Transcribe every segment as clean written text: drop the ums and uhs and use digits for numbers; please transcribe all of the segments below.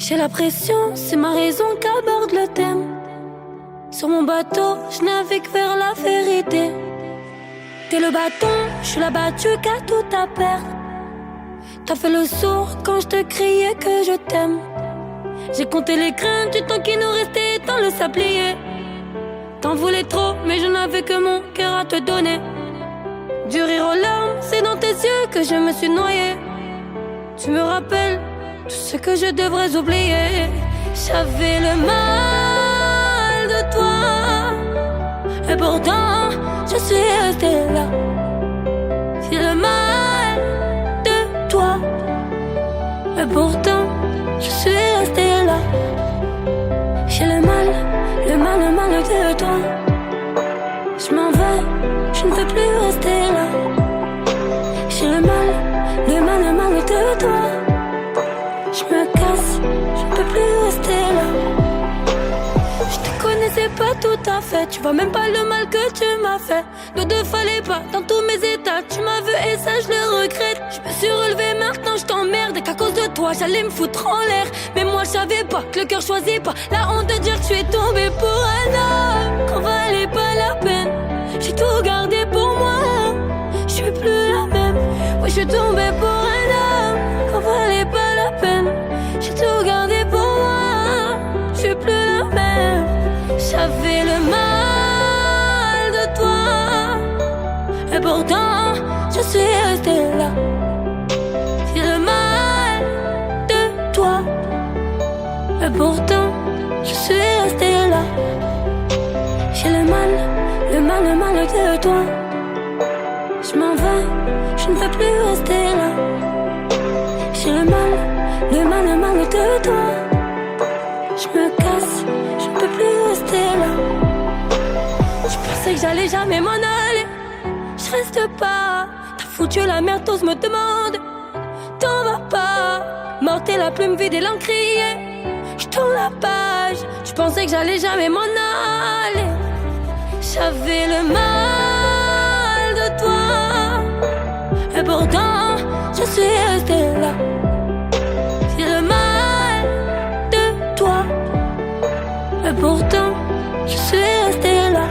J'ai la pression, c'est ma raison qu'aborde le thème. Sur mon bateau, je navigue vers la vérité. T'es le bâton, je suis la battue qui a tout à perdre. T'as fait le sourd quand je te criais que je t'aime. J'ai compté les grains du temps qui nous restait dans le sablier. T'en voulais trop, mais je n'avais que mon cœur à te donner. Du rire aux larmes, c'est dans tes yeux que je me suis noyée. Tu me rappelles tout ce que je devrais oublier. J'avais le mal de toi, et pourtant je suis restée là. J'ai le mal de toi, et pourtant je suis restée là. J'ai le mal de toi. Je m'en vais, je ne veux plus rester là. J'ai le mal de toi. Je me casse, je ne peux plus rester là. Je te connaissais pas tout à fait, tu vois même pas le mal que tu m'as fait. Nous deux fallait pas, dans tous mes états, tu m'as vu et ça je le regrette. Je me suis relevé, maintenant je t'emmerde et qu'à cause de toi j'allais me foutre en l'air. Mais moi je savais pas que le cœur choisit pas. La honte de dire que je suis tombée pour un homme qu'on valait pas la peine. J'ai tout gardé pour moi, je suis plus la même. Ouais, je suis tombée pour un homme qu'on valait pas la peine. J'ai tout gardé pour moi, je suis plus la même. J'avais le mal de toi, et pourtant je suis restée là. J'ai le mal de toi, et pourtant je suis restée là. J'ai le mal de toi. Je m'en vais, je ne veux plus rester là. J'ai le mal de toi. Je me casse, je ne peux plus rester là. Je pensais que j'allais jamais m'en aller. Je reste pas, t'as foutu la merde, t'oses me demander. T'en vas pas, morte et la plume vide et l'encrier. Je tourne la page, je pensais que j'allais jamais m'en aller. J'avais le mal de toi, et pourtant je suis restée là. J'ai le mal de toi, et pourtant je suis restée là.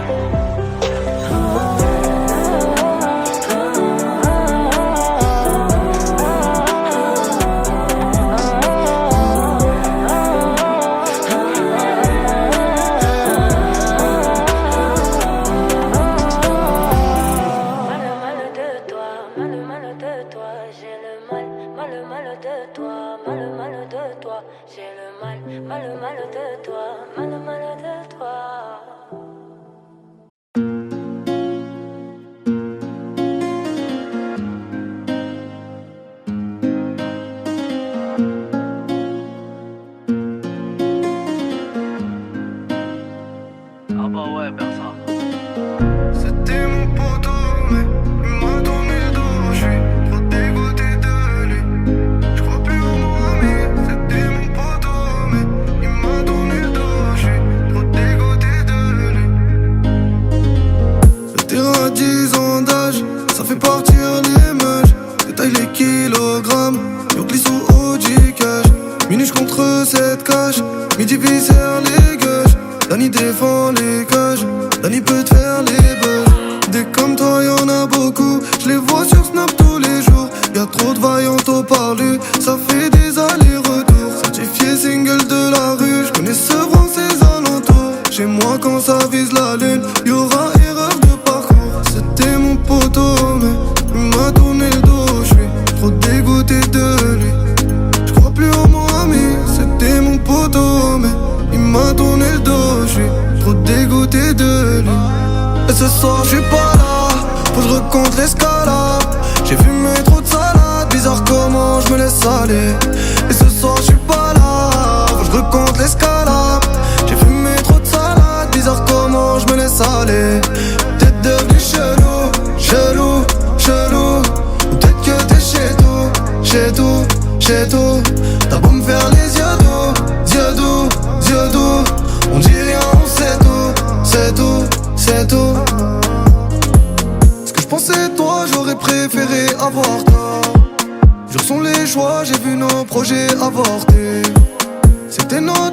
Sur sont les choix, j'ai vu nos projets avorter.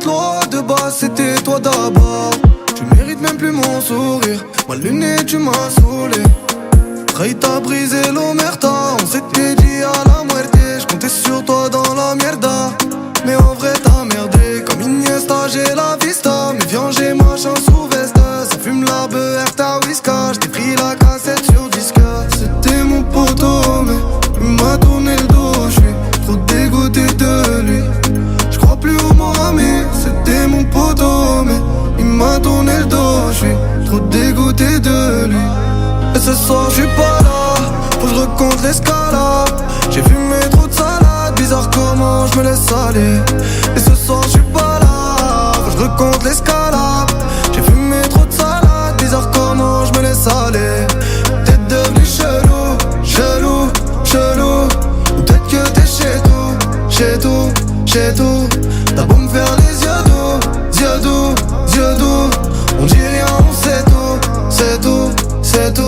loi de base, c'était toi d'abord. Tu mérites même plus mon sourire. Ma lunette, tu m'as saoulé. Trahi, t'as brisé l'omerta. On s'était dit à la muerte. J'comptais sur toi dans la mierda. Mais en vrai t'as merdé. Comme Iniesta, j'ai la vista. Mais viens, j'ai machin sous veste. Ça fume la beurre, ta whisky. J't'ai pris la cassette sur disque. C'était mon poteau, mais il m'a tourné le dos. J'suis trop dégoûté de lui. J'crois plus au mon ami. C'était mon poteau, mais il m'a tourné le dos. J'suis trop dégoûté de lui. Et ce soir j'suis pas là. Faut que je recompte l'escalade. J'ai fumé trop de salade. Bizarre comment je me laisse aller. Et ce soir j'suis pas là. Faut que je recompte l'escalade. J'ai fumé trop de salade. Bizarre comment je me laisse aller. T'es devenu chelou, chelou, chelou. Ou peut-être que t'es chez tout, chez tout, chez tout. T'as beau me faire les yeux doux, yeux doux, yeux doux. On dit rien, on sait tout, c'est tout, c'est tout.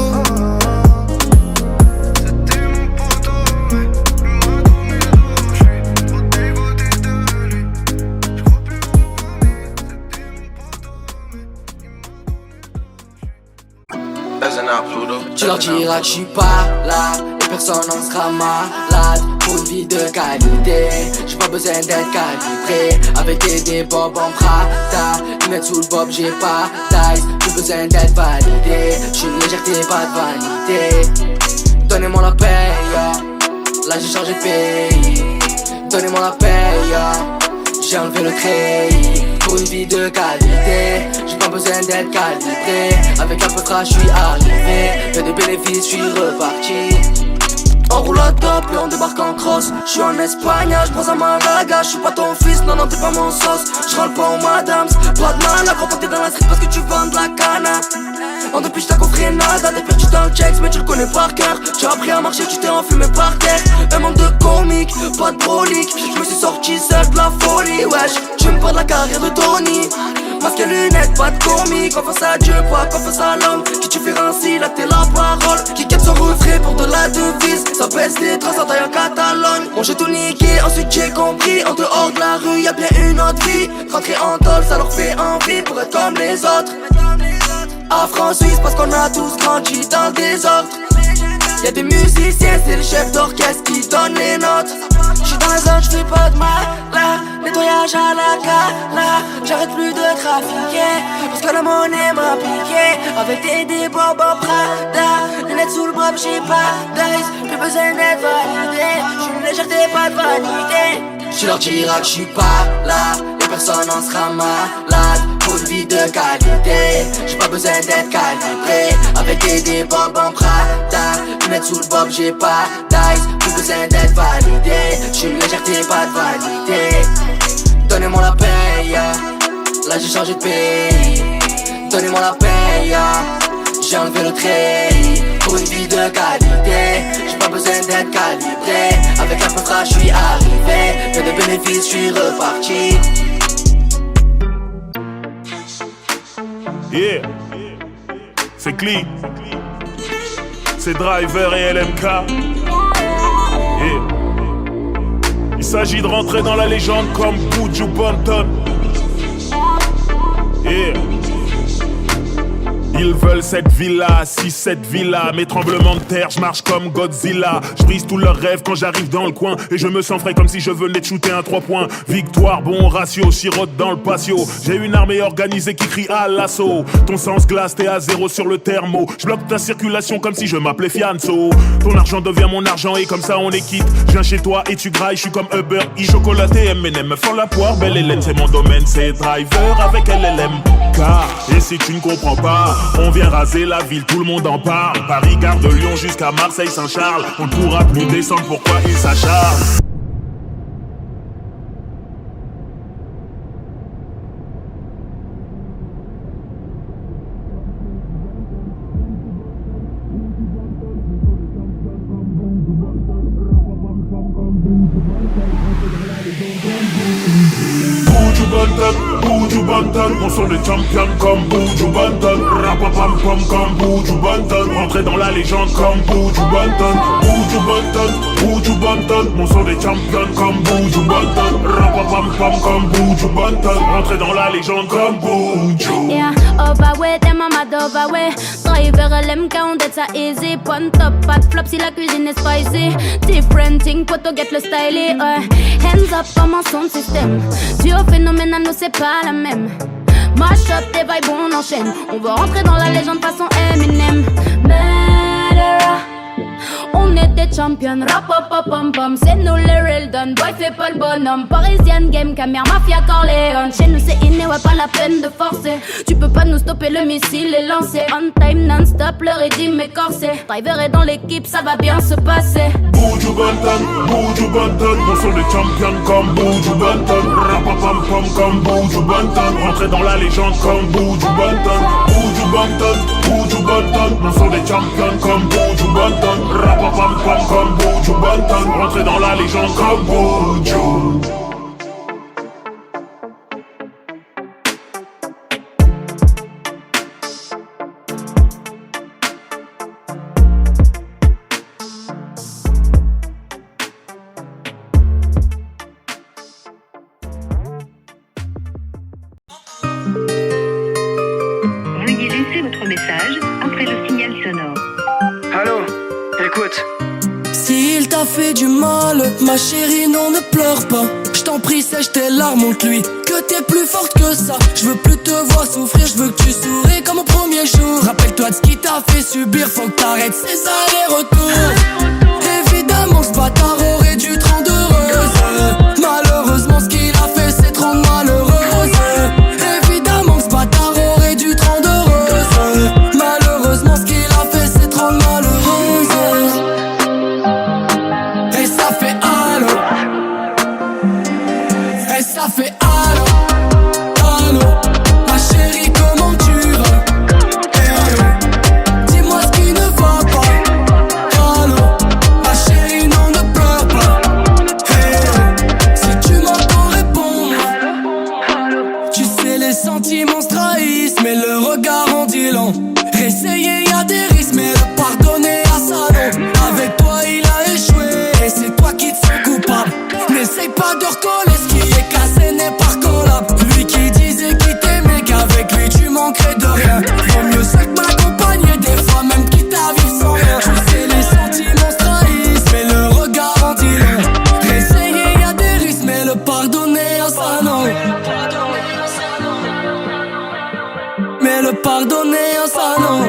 Tu leur diras que je suis pas là et personne n'en sera malade. Pour une vie de qualité, j'ai pas besoin d'être calibré. Avec des bobs en Prada, lunettes sous le bob, j'ai pas taille. Plus besoin d'être validé, j'suis une légèreté, pas de vanité. Donnez-moi la paye, là j'ai changé de pays. Donnez-moi la paye, j'ai enlevé le treillis. Pour une vie de qualité, j'ai pas besoin d'être calibré. Avec un peu de trash, j'suis arrivé. Fais des bénéfices, j'suis reparti. On roule à top et on débarque en cross. J'suis en Espagne, j'prends à Malaga. J'suis pas ton fils, non non t'es pas mon sauce. J'rentre pas au madams, pas de mal à croire t'es dans la street parce que tu vends de la cana. En depuis j't'ai compris nada, t'es perdu dans le checks mais tu le connais par cœur. J'ai appris à marcher, tu t'es enfumé par terre. Un manque de comique, pas de brolique. Je me suis sorti seul de la folie, wesh. Tu me parles de la carrière de Tony. Masque et lunettes, pas de comique. Confiance à Dieu, pas confiance à l'homme. Qui tu fais ainsi, là t'es la parole. Qui quitte son refrain pour de la devise. Ça baisse les traces en taille en Catalogne. Bon j'ai tout niqué, ensuite j'ai compris. En dehors de la rue, y'a bien une autre vie. Rentrer en tôle, ça leur fait envie pour être comme les autres. Afro-Suisse parce qu'on a tous grandi dans le désordre. Y'a des musiciens, c'est le chef d'orchestre qui donne les notes. J'suis dans la zone, j'fais pas de mal là. Nettoyage à la cala. J'arrête plus de trafiquer parce que la monnaie m'a piqué. Avec des bobs en Prada, lunettes sous le bras, j'ai pas d'ice. Plus besoin d'être validé. J'suis une légèreté, pas de vanité. Tu leur diras que j'suis pas là et personne n'en sera malade. Pour une vie de qualité, j'ai pas besoin d'être calibré. Avec des bobs en Prada, lunettes sous le bob, j'ai pas d'ice. Plus besoin d'être validé. J'suis une légèreté, pas de vanité. Donnez-moi la paye, là j'ai changé de pays. Donnez-moi la paye, j'ai enlevé le treillis. Pour une vie de qualité, j'ai pas besoin d'être calibré. Avec un peu de trash, j'suis arrivé. Fais des bénéfices, j'suis reparti. Yeah, c'est clean. C'est Driver et LMK. Yeah. Il s'agit de rentrer dans la légende comme Buju Banton. Yeah. Ils veulent cette villa, si cette villa. Mes tremblements de terre, je marche comme Godzilla. Je brise tous leurs rêves quand j'arrive dans le coin. Et je me sens frais comme si je venais de shooter un 3 points. Victoire, bon ratio, sirote dans le patio. J'ai une armée organisée qui crie à l'assaut. Ton sens glace, t'es à zéro sur le thermo. Je bloque ta circulation comme si je m'appelais Fianso. Ton argent devient mon argent et comme ça on est quitte. Je viens chez toi et tu grailles, je suis comme Uber E. Chocolaté, M&M, me font la poire, belle Hélène. C'est mon domaine, c'est Driver avec LLMK. Et si tu ne comprends pas, on vient raser la ville, tout le monde en parle. Paris, gare de Lyon jusqu'à Marseille, Saint-Charles. On ne pourra plus descendre, pourquoi ils s'acharnent? Buju Banton. On sont des champions comme Buju Banton. Rapapam pam comme Buju Banton. Rentrer dans la légende comme Buju Banton. Buju Banton, Buju Banton. On sont des champions comme Buju Banton. Rapapam pam comme Buju Banton. Rentrer dans la légende comme Buju. Yeah, overweight, et mama d'overweight. Driver LMK, on dead ça easy. Point top, pas de flop si la cuisine est spicy. Different thing, poto get le stylé. Hands up comme un son système. Duo phénoménal, nous c'est pas la même. Mash up, tes vibes, on enchaîne. On va rentrer dans la légende façon Eminem. Murderer. On est des champions, rap-pop-pom-pom. C'est nous les real done, boy fais pas le bonhomme. Parisienne game, caméra, mafia, Corleone. Chez nous c'est inné, ouais pas la peine de forcer. Tu peux pas nous stopper, le missile est lancé. On time, non-stop, le rythme est corsé. Driver est dans l'équipe, ça va bien se passer. Buju Banton, Buju Banton. On sont des champions comme Buju Banton. Rapapam-pam comme Buju Banton. Rentrer dans la légende comme Buju Banton. Buju Banton, Buju Banton. On sont des champions comme Buju Banton. Rapapam-pam comme Buju Banton. Rentrer dans la légende comme Buju. Veuillez laisser votre message après le signal sonore. Allô, écoute. S'il t'a fait du mal, ma chérie, non, ne pleure pas. Je t'en prie, sèche tes larmes, montre-lui que t'es plus forte que ça. Je veux plus te voir souffrir, je veux que tu souris comme au premier jour. Rappelle-toi de ce qui t'a fait subir, faut que t'arrêtes ces allers-retours. Évidemment, ce bâtard aurait dû te rendre heureuse. Malheureusement, ce qu'il a fait, c'est te rendre malheureuse. Évidemment, ce bâtard aurait dû te rendre heureuse. Malheureusement, ce qu'il a fait, c'est te rendre malheureuse. Et ça fait allô. Et ça fait allô. Allô. Ma chérie, comment tu vas? Dis-moi ce qui ne va pas. Allô. Ma chérie, non, ne pleure pas. Si tu m'entends répondre. Tu sais, les sentiments se trahissent, mais le regard en dit long. Essayer, y'a des risques, mais le pardonner à ça non. Avec toi il a échoué, et c'est toi qui te sens coupable. N'essaye pas de recoller, ce qui est cassé n'est pas collable. Lui qui disait qu'il t'aimait, qu'avec lui tu manquerais de rien. Vaut mieux ça que m'accompagner, des fois même quitte à vivre sans rien. Tu sais les sentiments se trahissent, mais le regard en dit long. Essayer, y'a des risques, mais le pardonner à ça non. Mais le pardonner à ça non.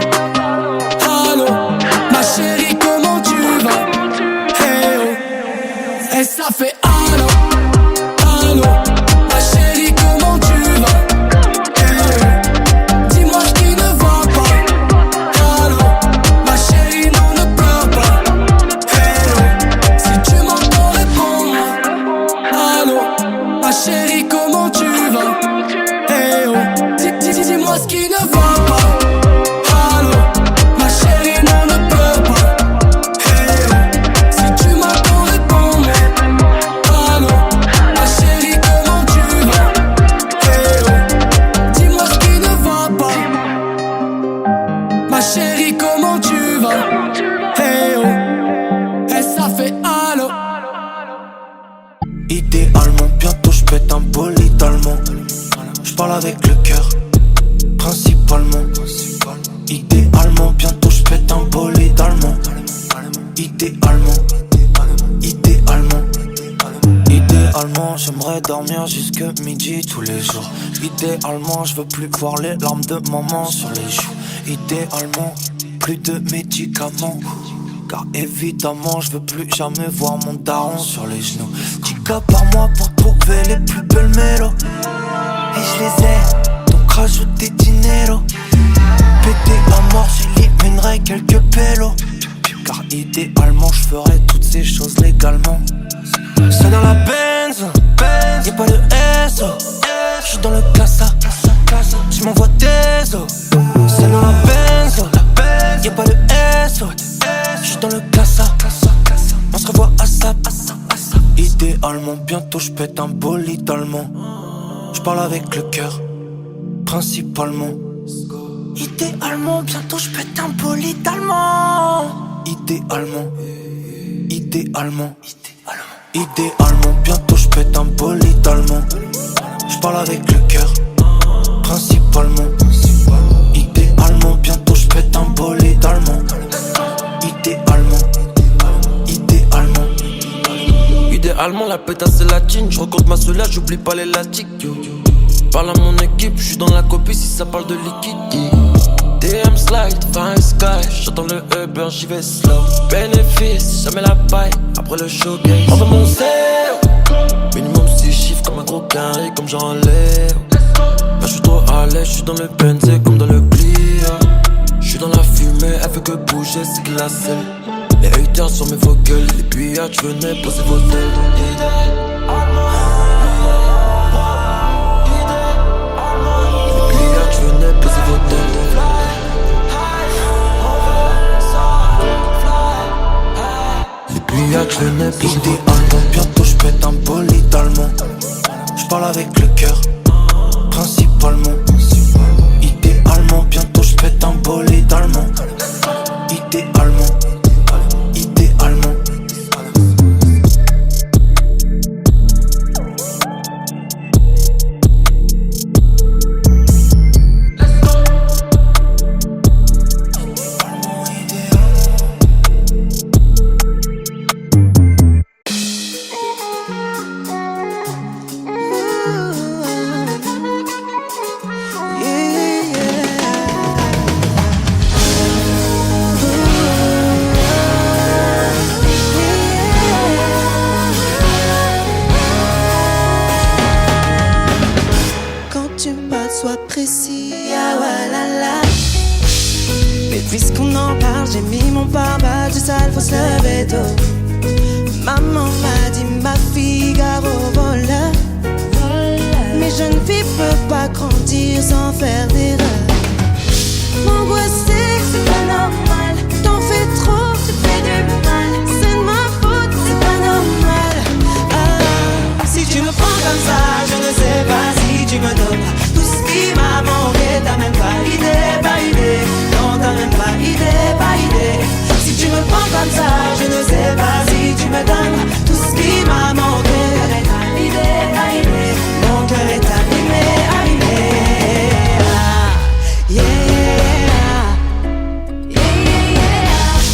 Allô, ma chérie, comment tu vas? Hey oh. Et ça fait allô. Allô, ma chérie, comment tu vas? Hey oh. Dis-moi ce qui ne va pas. Allô, ma chérie, non, ne pleure pas. Hey oh. Si tu m'entends répondre. Allô, ma chérie, comment tu vas? Hey oh. Dis-moi ce qui ne va pas. Allô, ma chérie, non, ne pleure pas. Hey oh. Si tu m'entends répondre. Allô, ma chérie, comment tu vas? Hey oh. Dis-moi ce qui ne va pas. Ma chérie, comment tu vas? Hey oh. Et ça fait allô. Idéalement, bientôt je pète un bolide allemand. Je parle avec le cœur, principalement. Idéalement, bientôt je pète un bolide allemand. Idéalement, idéalement. Idéalement, j'aimerais dormir jusque midi tous les jours. Idéalement, je veux plus voir les larmes de maman sur les joues. Idéalement, plus de médicaments. Car évidemment, je veux plus jamais voir mon daron sur les genoux. 10K par mois pour trouver les plus belles mélos. Et je les ai, donc rajoute des dinero. Péter à mort, j'éliminerai quelques pélos. Car idéalement, je ferai toutes ces choses légalement. C'est dans la Benz, y'a pas de SO. J'suis dans le Casa, tu m'envoies des os. C'est dans la Benz, y'a pas de SO. J'suis dans le Casa, on se revoit à ça. Idéalement, bientôt j'pète un bolide allemand. J'parle avec le cœur, principalement. Idéalement, bientôt j'pète un bolide allemand. Idéalement, idéalement, idéalement, bientôt j'pète un bolide allemand. J'parle avec le cœur, principalement. Idéalement, bientôt j'pète un bolide allemand. Idéalement, idéalement. Idéalement la pétasse c'est latine. J'recompte ma soulage, j'oublie pas l'élastique. Parle à mon équipe, j'suis dans la copie si ça parle de liquide. DM slide, fine sky, j'attends le Uber, j'y vais slow. Bénéfice, jamais la paille, après le showcase. On veut mon zéro, minimum 6 chiffres comme un gros carré, comme Jean Léo. Là j'suis trop à l'aise, j'suis dans le Benz comme dans le Clio. J'suis dans la fumée, elle fait que bouger, c'est glacé. Les haters sur mes vocals, les pillades, j'venais poser vos têtes. Idéalement, bientôt j'pète un bolide allemand. J'parle avec le cœur, principalement. Idéalement, bientôt j'pète un bolide allemand. Idéalement, idéalement. Sois précis, ah walala. Mais puisqu'on en parle, j'ai mis mon pare-balles du sale, faut se lever tôt. Maman m'a dit ma Figaro voleur. Mais jeune fille peut pas grandir sans faire d'erreur. M'angoisser, c'est pas normal. T'en fais trop, tu fais du mal. C'est de ma faute, c'est pas normal. Ah, si tu me prends comme ça, je ne sais pas si tu me donnes tout ce qui m'a manqué. T'as même pas idée, pas idée. Non, t'as même pas idée, pas idée. Si tu me prends comme ça, je ne sais pas si tu me donnes tout ce qui m'a manqué. T'as idée, pas idée. Mon cœur est abîmé, abîmé. Ah, yeah.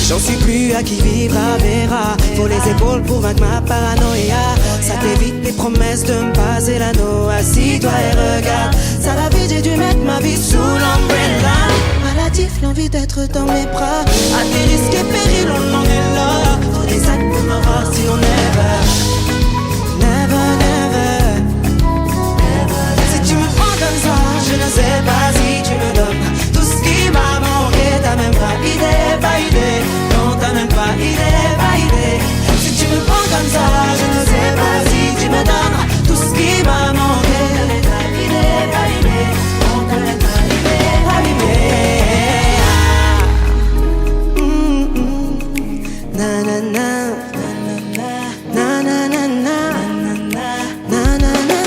J'en suis plus à qui vivra verra. Faut les épaules pour vaincre ma paranoïa. Ça t'évite les promesses de me passer l'anneau. Assis-toi et regarde. Ça la vie, j'ai dû mettre ma vie sous l'umbrella. Maladif, l'envie d'être dans mes bras. À tes risques et périls, on en est là. Faut des actes pour me voir si on never. Never, never. Si tu me prends comme ça, je ne sais pas si tu me donnes tout ce qui m'a manqué. T'as même pas idée, pas idée. Non, t'as même pas idée, pas idée. Si tu me prends comme ça, je ne sais pas si tu me donnes tout ce qui m'a manqué. T'as idée, pas idée. Non, t'as même pas idée, pas idée. Na na na. Na na na na. Na na na na.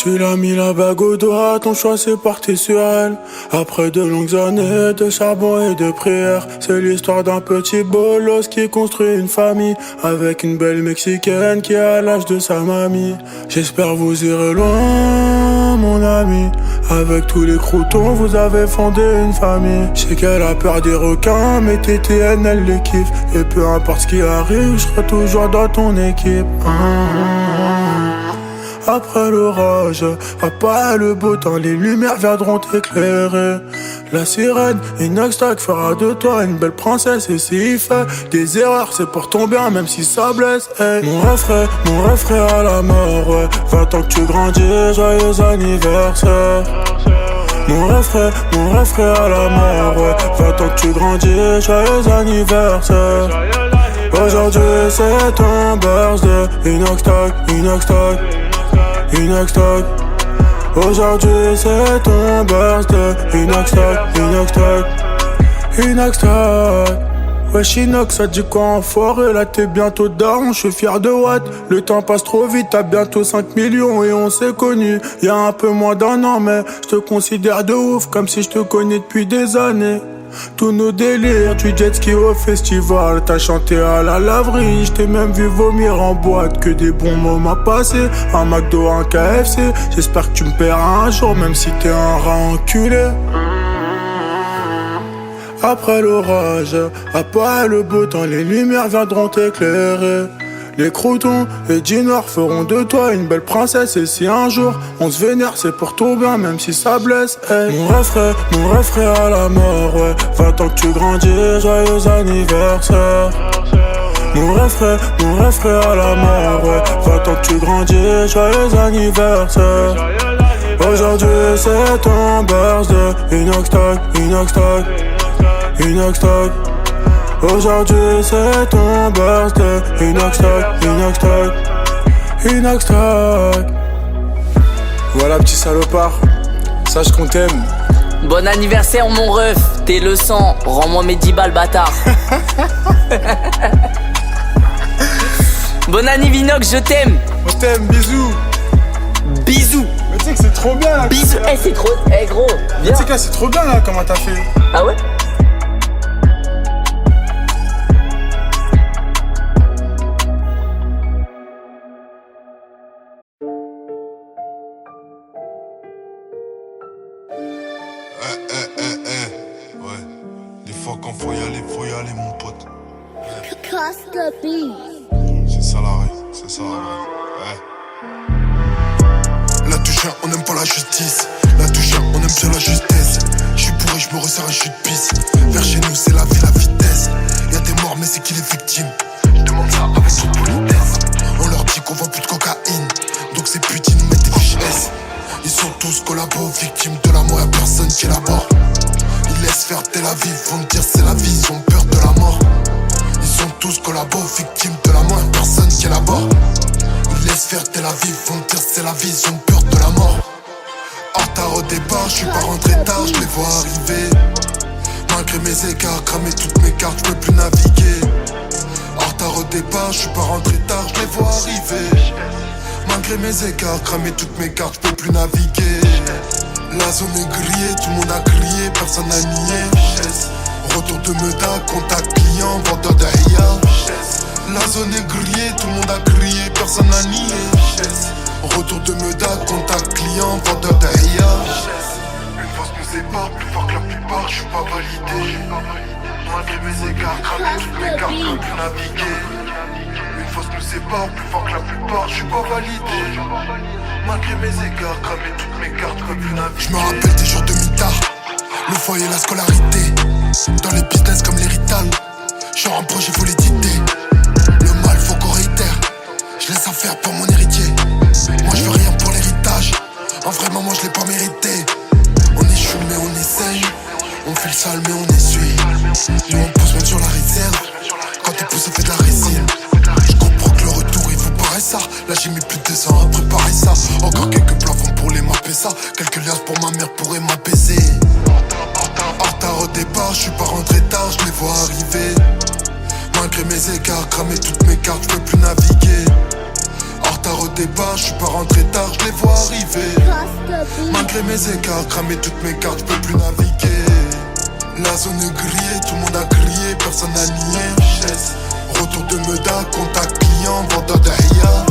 Tu l'as mis la bague au doigt, ton choix s'est porté sur elle. Après de longues années de charbon et de prière, c'est l'histoire d'un petit bolos qui construit une famille avec une belle mexicaine qui a l'âge de sa mamie. J'espère vous irez loin, mon ami. Avec tous les croutons, vous avez fondé une famille. Je sais qu'elle a peur des requins, mais TTN, elle les kiffe. Et peu importe ce qui arrive, je serai toujours dans ton équipe. Après l'orage, après le beau temps, les lumières viendront t'éclairer. La sirène, Inoxtag fera de toi une belle princesse. Et s'il fait des erreurs, c'est pour ton bien, même si ça blesse. Hey. Mon rêve à la mort, ouais. 20 ans que tu grandis, joyeux anniversaire. Mon rêve à la mort, ouais. 20 ans que tu grandis, joyeux anniversaire. Aujourd'hui c'est ton birthday, Inoxtag. Aujourd'hui c'est ton birthday, Inoxtag. Wesh Inox, ça dit quoi en forêt? Là t'es bientôt daron, je suis fier de Watt. Le temps passe trop vite, t'as bientôt 5 millions et on s'est connus y'a un peu moins d'un an, mais je te considère de ouf, comme si je te connais depuis des années. Tous nos délires, du jet ski au festival, t'as chanté à la laverie, j't'ai même vu vomir en boîte, que des bons moments passés, un McDo, un KFC, j'espère que tu me paieras un jour, même si t'es un rat enculé. Après l'orage, après le beau temps, les lumières viendront t'éclairer. Les croutons et Dinor feront de toi une belle princesse. Et si un jour on se vénère, c'est pour ton bien, même si ça blesse. Hey. Mon rêve à la mort, ouais. 20 ans que tu grandis, joyeux anniversaire. Mon rêve à la mort, ouais. 20 ans que tu grandis, joyeux anniversaire. Aujourd'hui c'est ton birthday, Inoxtag. Aujourd'hui c'est ton birthday, Inoxtag. Voilà petit salopard, sache qu'on t'aime. Bon anniversaire mon ref, t'es le sang, rends-moi mes 10 balles bâtard. Bon anniversaire Inox, je t'aime. On t'aime, bisous. Bisous. Mais tu sais que c'est trop bien là. Bisous, c'est trop, gros, viens. Tu sais que c'est trop bien là, comment t'as fait. Ah ouais? C'est ça la règle, c'est ça la règle. La touche, on n'aime pas la justice. La touche, on aime bien la justesse. J'suis bourré, j'me resserre un jus de pisse. Vers chez nous, c'est la vie, la vitesse. Y'a des morts, mais c'est qui les victimes? J'demande ça avec toute politesse. On leur dit qu'on vend plus de cocaïne, donc ces putes, ils nous mettent des fiches S. Ils sont tous collabos, victimes de la mort, y'a personne qui élabore. Ils laissent faire Tel Aviv, vont te dire c'est la vie, ils ont peur de la mort. Ils sont tous collabos, victimes de la mort, y'a personne qui élabore. Ils laissent faire Tel Aviv, vont te dire c'est la vie, ils ont peur de la mort. En retard au départ, j'suis pas rentré tard, j'les vois arriver. Malgré mes écarts, cramé toutes mes cartes, j'peux plus naviguer. En retard au départ, j'suis pas rentré tard, j'les vois arriver. Malgré mes écarts, cramé toutes mes cartes, j'peux plus naviguer. La zone est grillée, tout le monde a crié, personne n'a nié. Retour de Meda, contact client, vendeur derrière. La zone est grillée, tout le monde a crié, personne n'a nié. Retour de Meda, contact client, vendeur derrière. Une force nous sépare, plus fort que la plupart, j'suis pas validé. Malgré mes écarts, cramé toutes mes cartes, j'peux plus naviguer. Une force nous sépare, plus fort que la plupart, j'suis pas validé. Malgré mes écarts, cramé toutes mes cartes, j'peux plus naviguer. J'me rappelle des jours de mitard, le foyer, la scolarité. Dans les business comme l'héritage, genre un projet faut les dicter. Le mal faut qu'on réitère, je laisse à faire pour mon héritier. Moi je veux rien pour l'héritage, en vrai maman je l'ai pas mérité. On échoue mais on essaye, on fait le sale mais on essuie. Nous on pousse même sur la réserve, quand t'es poussé fait de la résine. Je comprends que le retour il faut pareil ça. Là j'ai mis plus de 2 ans à préparer ça. Encore quelques plafonds pour les mapper ça. Quelques liasses pour ma mère pourraient m'apaiser. En retard au départ, j'suis pas rentré tard, j'les vois arriver. Malgré mes écarts, cramé toutes mes cartes, j'peux plus naviguer. En tard au départ, je suis pas rentré tard, je les vois arriver. Malgré mes écarts, cramer toutes mes cartes, je peux plus naviguer. La zone est grillée, tout le monde a crié, personne n'a nié. Retour de Meda, contact client, vendeur de Haya.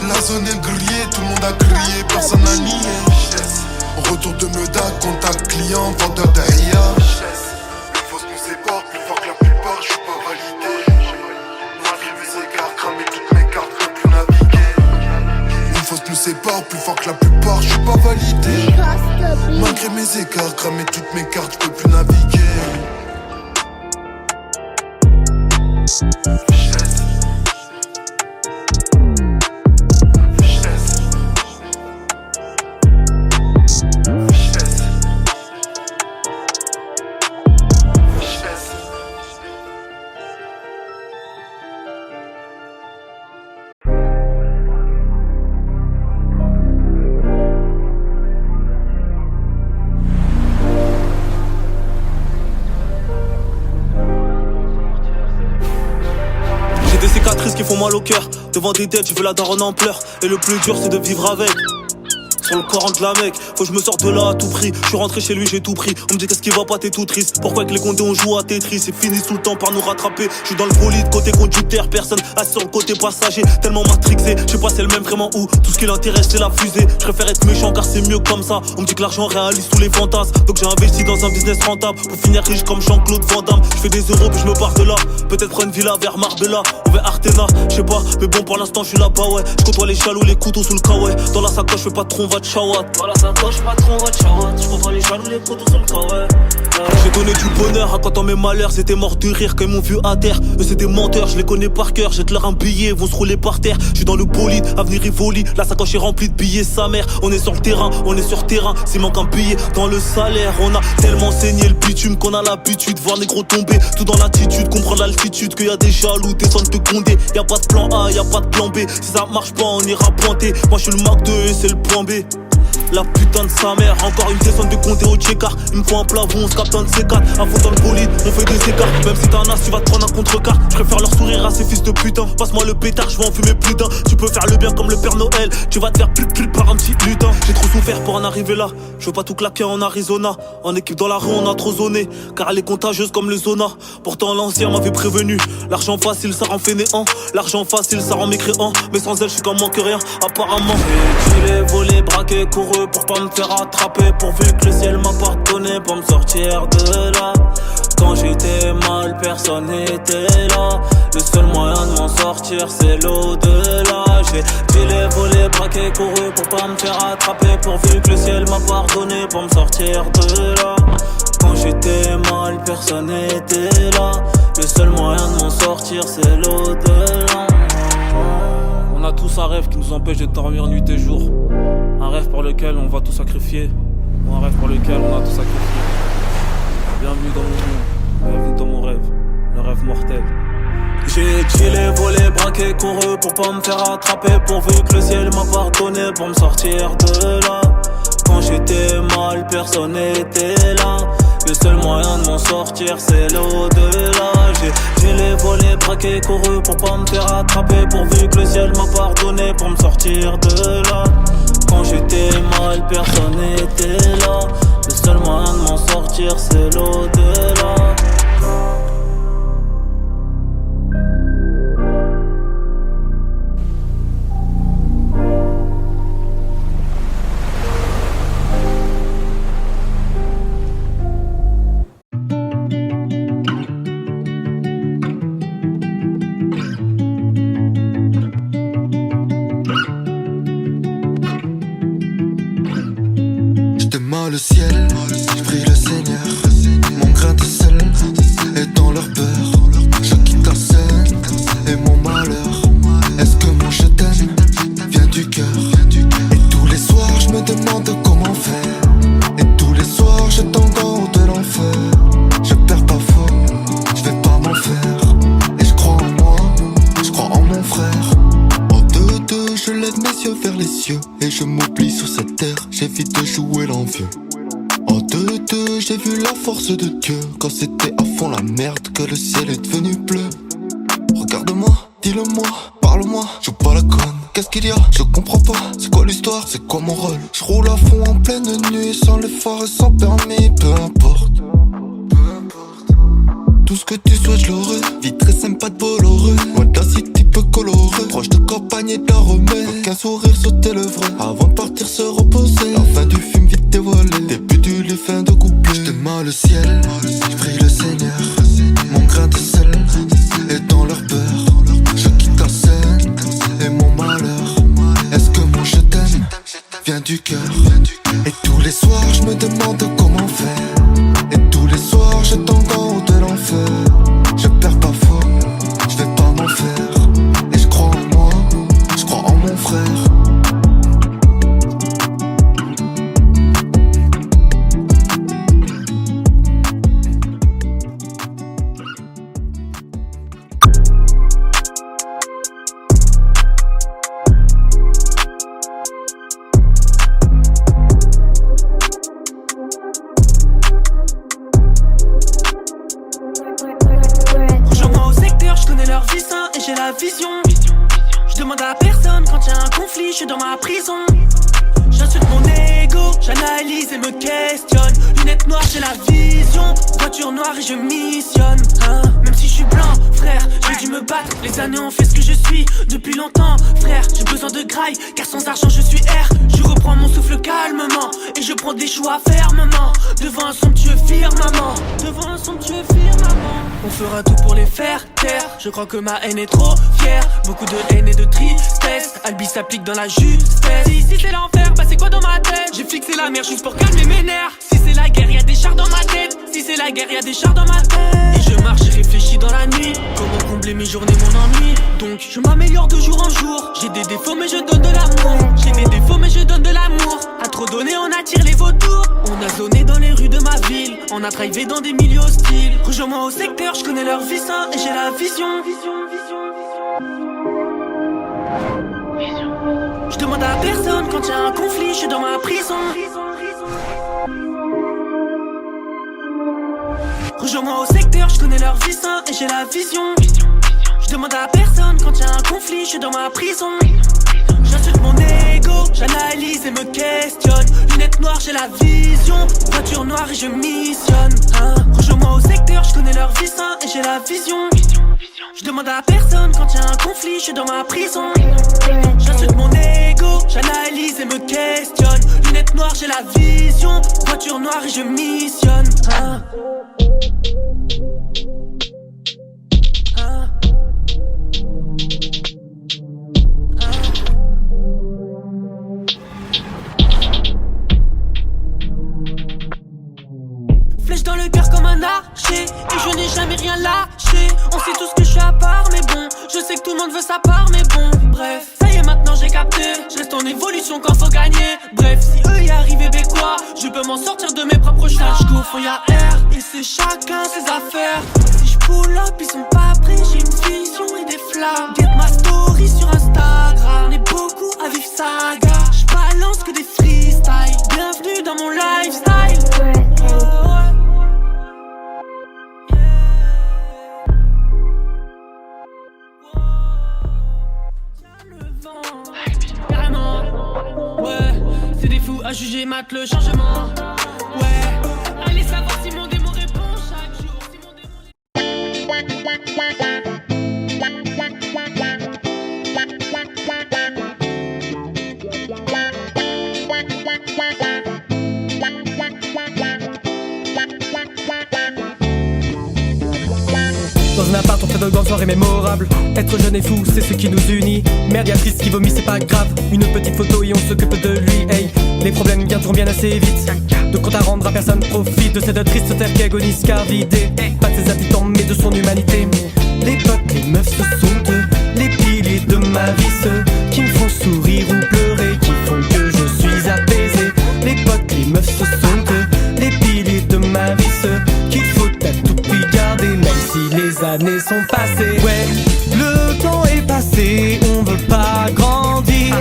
La zone est grillée, tout le monde a crié, personne n'a nié. Retour de Meda, contact client, vendeur de Haya. Une fois qu'on sépare, plus fort que la plupart, je suis pas validé. Malgré mes écarts, cramer toutes mes cartes, je peux plus naviguer. Une fois qu'on nous sépare, plus fort que la plupart, je suis pas validé. Malgré mes écarts, cramer toutes mes cartes, je peux plus naviguer. Qui font mal au cœur. Devant des dettes, je veux la daronne en pleurs. Et le plus dur c'est de vivre avec. Sur le Coran de la mec, faut que je me sorte de là à tout prix. Je suis rentré chez lui, j'ai tout pris. On me dit qu'est-ce qui va pas, t'es tout triste. Pourquoi avec les condés on joue à Tetris? C'est fini tout le temps par nous rattraper. Je suis dans le bolide, côté conducteur, personne assis sur le côté passager. Tellement matrixé, je sais pas c'est le même vraiment où. Tout ce qui l'intéresse c'est la fusée. Je préfère être méchant car c'est mieux comme ça. On me dit que l'argent réalise tous les fantasmes. Donc j'ai investi dans un business rentable pour finir riche comme Jean-Claude Van Damme. Je fais des euros puis je me pars de là. Peut-être prendre une villa vers Marbella ou vers Artena, je sais pas. Mais bon pour l'instant je suis là-bas ouais. Je côtoie les chaloux, les couteaux sous le kawaii. Dans la sacoche je fais pas de tronc, va de chawat. Ça coche pas trop votre chawat. J'revois les jaloux, les couteaux sur le carré. J'ai donné du bonheur à quand dans mes malheurs. C'était mort de rire quand ils m'ont vu à terre. Eux c'est des menteurs, je les connais par cœur. Jette leur un billet, vont se rouler par terre. J'suis dans le bolide, avenir Rivoli. La sacoche est remplie de billets, sa mère. On est sur le terrain, on est sur terrain. S'il manque un billet dans le salaire, on a tellement saigné le bitume qu'on a l'habitude. Voir les gros tomber, tout dans l'attitude. Comprendre l'altitude, qu'il y a des jaloux, des zones de Condé. Y'a pas de plan A, y'a pas de plan B. Si ça marche pas, on ira pointer. Moi j'suis le Mac 2 et c'est le point B. La putain de sa mère, encore une descente de compter au check-art. Il me faut un plafond, on se capte un de ces quatre. À fond dans le bolide, on fait des écarts. Même si t'as un as, tu vas te prendre un contre-quart. Je préfère leur sourire à ces fils de putain. Passe-moi le pétard, je vais en fumer plus d'un. Tu peux faire le bien comme le Père Noël. Tu vas te faire plus par un petit lutin. J'ai trop souffert pour en arriver là. Je veux pas tout claquer en Arizona. En équipe dans la rue, on a trop zoné. Car elle est contagieuse comme le Zona. Pourtant l'ancien m'avait prévenu. L'argent facile, ça rend fainéant. L'argent facile, ça rend mécréant. Mais sans elle, je suis comme moins que rien. Apparemment, j'ai tué, volé, braqué, couru pour pas me faire attraper. Pourvu que le ciel m'a pardonné pour me sortir de là. Quand j'étais mal, personne n'était là. Le seul moyen de m'en sortir, c'est l'au-delà. J'ai filé, volé, braqué, couru pour pas me faire attraper. Pourvu que le ciel m'a pardonné pour me sortir de là. Quand j'étais mal, personne n'était là. Le seul moyen de m'en sortir, c'est l'au-delà. On a tous un rêve qui nous empêche de dormir nuit et jour. Un rêve pour lequel on va tout sacrifier. Ou un rêve pour lequel on a tout sacrifié. Bienvenue dans mon monde, bienvenue dans mon rêve. Le rêve mortel. J'ai chillé, volé, braqué, couru pour pas me faire attraper. Pourvu que le ciel m'a pardonné pour me sortir de là. Quand j'étais mal, personne n'était là. Le seul moyen de m'en sortir, c'est l'au-delà. J'ai les volé, braqué, couru pour pas me faire attraper. Pourvu que le ciel m'a pardonné pour me sortir de là. Quand j'étais mal, personne n'était là. Le seul moyen de m'en sortir, c'est l'au-delà. Le ciel, je prie le Seigneur. Mon grain de sel est dans leur peur. Je quitte la scène et mon malheur. Est-ce que mon je t'aime vient du cœur? Et tous les soirs je me demande comment faire. Et tous les soirs je tombe en haut de l'enfer. Je perds pas fort, je vais pas m'en faire. Et je crois en moi, je crois en mon frère. En deux, je lève mes yeux vers les cieux. Et je m'oublie sur cette terre, j'évite de jouer l'envieux. En deux, j'ai vu la force de Dieu. Quand c'était à fond la merde, que le ciel est devenu bleu. Regarde-moi, dis-le-moi, parle-moi, joue pas la conne. Qu'est-ce qu'il y a? Je comprends pas, c'est quoi l'histoire? C'est quoi mon rôle? Je roule à fond en pleine nuit, sans les phares et sans permis, peu importe. Tout ce que tu souhaites, je l'aurai. Vie très sympa de Bolloré. Moi de la city peu coloré. Proche de campagne et d'aromée. Aucun sourire sur tes lèvres. Avant de partir se reposer. La fin du film vite dévoilée. Début du lit, fin de couplet. J'démarre le ciel, je prie le Seigneur. Mon grain de sel est dans leur beurre. Je quitte la scène et mon malheur. Est-ce que mon je t'aime vient du cœur? Et tous les soirs je me demande comment faire. Et tous les soirs je tombe en haut de l'enfer. Je perds pas foi, je vais pas m'en faire. Et je crois en moi, je crois en mon frère. J'ai la vision. Je demande à personne quand y'a un conflit, je suis dans ma prison. J'insulte mon ego, j'analyse et me questionne. Lunettes noires, j'ai la vision. Voiture noire et je missionne. Même si je suis blanc, frère, j'ai dû me battre. Les années ont fait ce que je suis depuis longtemps, frère. J'ai besoin de graille, car sans argent je suis R. Je reprends mon souffle calmement et je prends des choix fermement. Devant un somptueux firmament, devant un somptueux firmament. On fera tout pour les faire taire. Je crois que ma haine est trop fière. Beaucoup de haine et de tristesse. Albi s'applique dans la justesse. Si c'est l'enfer, bah c'est quoi dans ma tête? J'ai fixé la mer juste pour calmer mes nerfs. Si c'est la guerre, y'a des chars dans ma tête. Si c'est la guerre, y'a des chars dans ma tête. Et je marche et réfléchis dans la nuit. Comment combler mes journées, mon ennui? Donc je m'améliore de jour en jour. J'ai des défauts mais je donne de l'amour. J'ai des défauts mais je donne de l'amour. À trop donner on attire les vautours. On a zoné dans les rues de ma ville. On a drivé dans des milieux hostiles. Rejoins-moi au secteur, je connais leur vie sain et j'ai la vision. Je demande à personne quand y'a un conflit, je suis dans ma prison. Rejoins-moi au secteur, je connais leur vie sain et j'ai la vision. Je demande à personne quand y'a un conflit, je suis dans ma prison. J'insulte mon ego, j'analyse et me questionne. Lunettes noires, j'ai la vision. Voiture noire et je missionne. Rejoins-moi au secteur, je connais leur vie sain et j'ai la vision. Je demande à personne quand y'a un conflit, je suis dans ma prison. J'insulte mon ego, j'analyse et me questionne. Lunettes noires, j'ai la vision. Voiture noire et je missionne. Flèche dans le cœur comme un archer. Et je n'ai jamais rien lâché. On sait tous que je suis à part mais bon. Je sais que tout le monde veut sa part mais bon. Bref, ça y est maintenant j'ai capté. Je reste en évolution quand faut gagner. Bref, si eux y arrivaient ben quoi, je peux m'en sortir de mes propres charges. Qu'au fond y'a R et c'est chacun ses affaires. Si je pull up ils sont pas prêts. J'ai une vision et des flammes. Get ma story sur Instagram. On est beaucoup à vivre saga. Je balance que des freestyles. Bienvenue dans mon lifestyle. C'est des fous à juger, mate le changement. Ouais, allez savoir si mon démon répond chaque jour. Si mon Dans un appart on fait de grandes soirées mémorables. Être jeune et fou c'est ce qui nous unit. Merde y'a Chris qui vomit c'est pas grave. Une petite photo et on s'occupe de lui. Hey, les problèmes viendront bien assez vite. De compte à rendre à personne profite de cette triste terre qui agonise car vidée. Pas de ses habitants mais de son humanité. Les potes, les meufs ce sont eux. Les piliers de ma vie, ceux qui me font sourire ou pleurer, qui font que je suis apaisé. Les potes, les meufs ce sont eux. Les piliers de ma vie, ceux qu'il faut à tout prix garder. Même si les années sont passées. Ouais, le temps est passé, on veut pas grandir.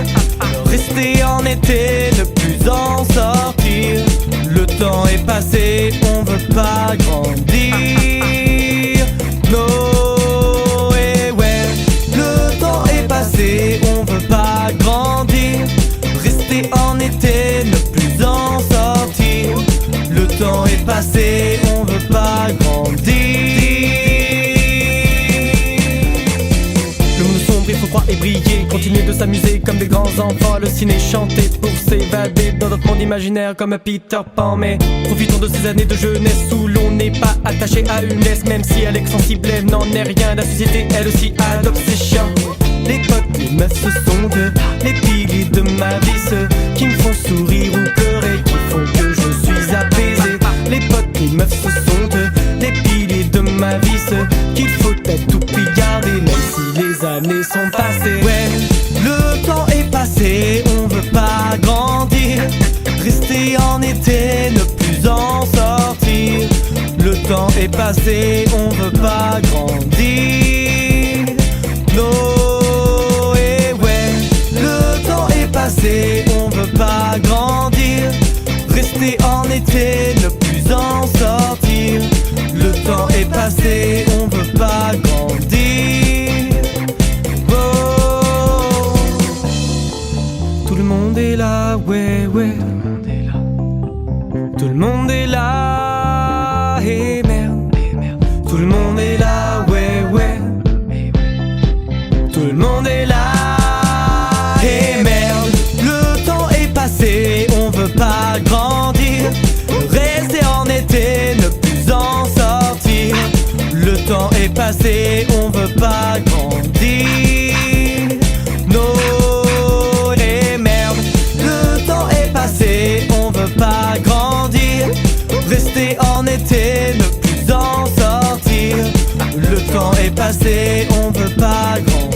Rester en été, ne plus en sortir. Le temps est passé, on veut pas grandir. No, et ouais, le temps est passé. est passé, on veut pas grandir. Le monde sombre, il faut croire et briller. Continuer de s'amuser comme des grands enfants. Le ciné chanter pour s'évader dans notre monde imaginaire comme un Peter Pan. Mais profitons de ces années de jeunesse où l'on n'est pas attaché à une laisse. Même si elle est sensible, elle n'en est rien. La société, elle aussi, adopte ses chiens. Les potes, les meufs, ce sont eux, les piliers de ma vie, ceux qui me font sourire ou pleurer, qui font que je suis apaisé. Les potes, les meufs, ce sont eux, les piliers de ma vie, ceux qu'il faut à tout prix garder, même si les années sont passées. Ouais, le temps est passé, on veut pas grandir, rester en été, ne plus en sortir. Le temps est passé, on veut pas grandir. No. On veut pas grandir, rester en été, ne plus en sortir. Le temps est passé, on veut pas grandir. Oh. Tout le monde est là, ouais, ouais. Tout le monde est là, et merde. Tout le monde est là, ouais, ouais. Tout le monde est là. On veut pas grandir, rester en été, ne plus en sortir. Le temps est passé, on veut pas grandir. No, et merde. Le temps est passé, on veut pas grandir, rester en été, ne plus en sortir. Le temps est passé, on veut pas grandir.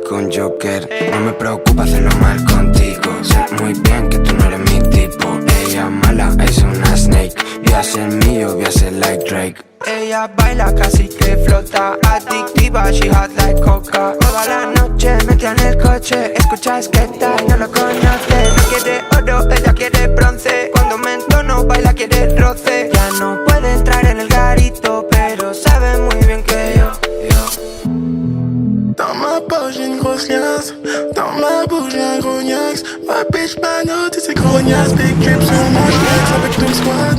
Con Joker, no me preocupa hacerlo mal contigo. Sé muy bien que tú no eres mi tipo. Ella mala, es una snake. Voy a ser mío, voy a ser like Drake. Ella baila casi que flota, adictiva, she hot like coca. Toda la noche metida en el coche, escucha Skepta y no lo conoce. No quiere oro, ella quiere bronce. Cuando me entono, baila, quiere roce. Ya no puede entrar en el garito, pero sabe muy bien que yo. Dans ma poche j'ai une grosse liasse, dans ma bouche j'ai un gros niax. Ma bitch mano, tu sais grognasse, big drip sur moi, j'flex avec tout le squad.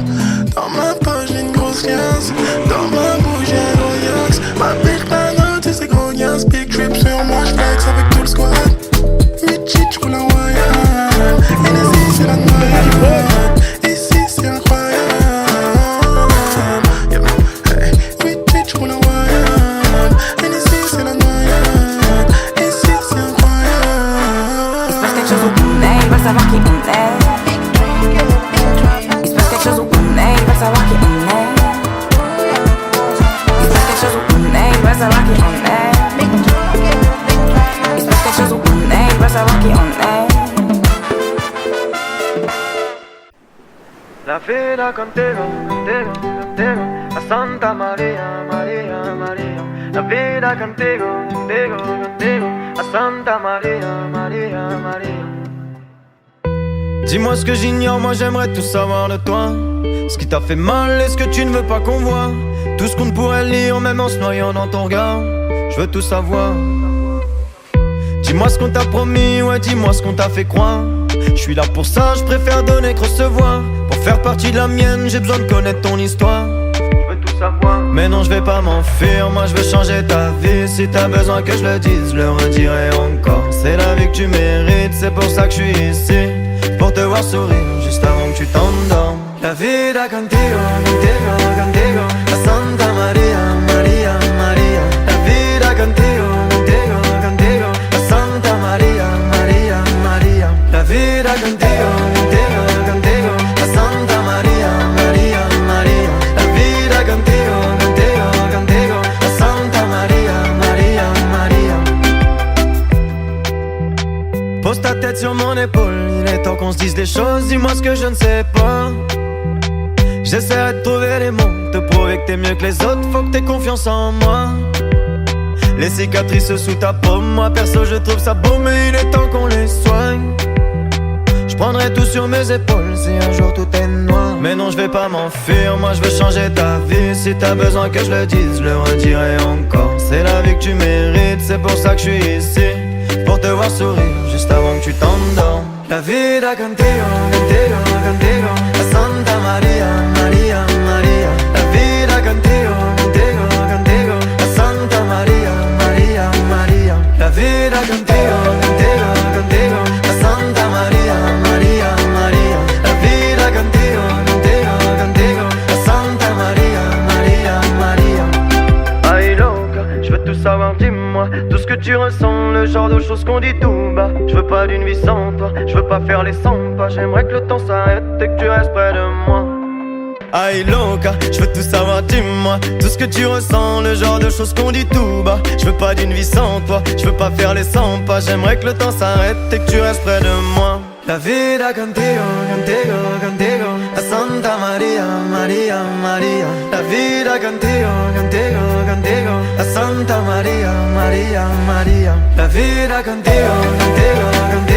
Dans ma poche j'ai une grosse liasse, dans ma bouche j'ai un vida contigo, contigo, contigo. A Santa María, María, María. La vida contigo, contigo, contigo. A Santa María, María, María. Dis-moi ce que j'ignore, moi j'aimerais tout savoir de toi. Ce qui t'a fait mal et ce que tu ne veux pas qu'on voit. Tout ce qu'on ne pourrait lire même en se noyant dans ton regard. Je veux tout savoir. Dis-moi ce qu'on t'a promis, ouais dis-moi ce qu'on t'a fait croire. Je suis là pour ça, je préfère donner que recevoir. Pour faire partie de la mienne, j'ai besoin de connaître ton histoire. Je veux tout savoir. Mais non, je vais pas m'enfuir, moi je veux changer ta vie. Si t'as besoin que je le dise, je le redirai encore. C'est la vie que tu mérites, c'est pour ça que je suis ici. Pour te voir sourire, juste avant que tu t'endormes. La vida contigo, contigo, contigo. La Santa María, María, María. La vida contigo, contigo, contigo. La Santa María, María, María. La vida contigo, contigo, contigo. La Santa María, María, María. La vida contigo, contigo, contigo. La Santa María, María, María. Pose ta tête sur mon épaule, il est temps qu'on se dise des choses. Dis-moi ce que je ne sais pas. J'essaierai de trouver les mots, te prouver que t'es mieux que les autres. Faut que t'aies confiance en moi. Les cicatrices sous ta paume, moi perso je trouve ça beau, mais il est temps qu'on les soigne. Je prendrai tout sur mes épaules si un jour tout est noir. Mais non, je vais pas m'enfuir, moi je veux changer ta vie. Si t'as besoin que je le dise, je le redirai encore. C'est la vie que tu mérites, c'est pour ça que je suis ici. Pour te voir sourire, juste avant que tu t'endormes. La vida contigo, contigo, contigo. La Santa María, María, María. La vida contigo, contigo, contigo. La Santa María, María, María. La vida contigo, contigo, contigo. La Santa María, María, María. La vida contigo, contigo, contigo. La Santa María, María, María. Ay loca, je veux tout savoir, dis-moi tout ce que tu ressens, le genre de choses qu'on dit tout bas. Je veux pas d'une vie sans toi, je veux pas faire les 100 pas. J'aimerais que le temps s'arrête et que tu restes près de moi. Aïe loca, je veux tout savoir, dis-moi tout ce que tu ressens, le genre de choses qu'on dit tout bas. Je veux pas d'une vie sans toi, je veux pas faire les 100 pas. J'aimerais que le temps s'arrête et que tu restes près de moi. La vida contigo, contigo, contigo. La Santa María, María, María. La vida contigo, contigo, contigo. La Santa María, María, María. La vida contigo, contigo, contigo.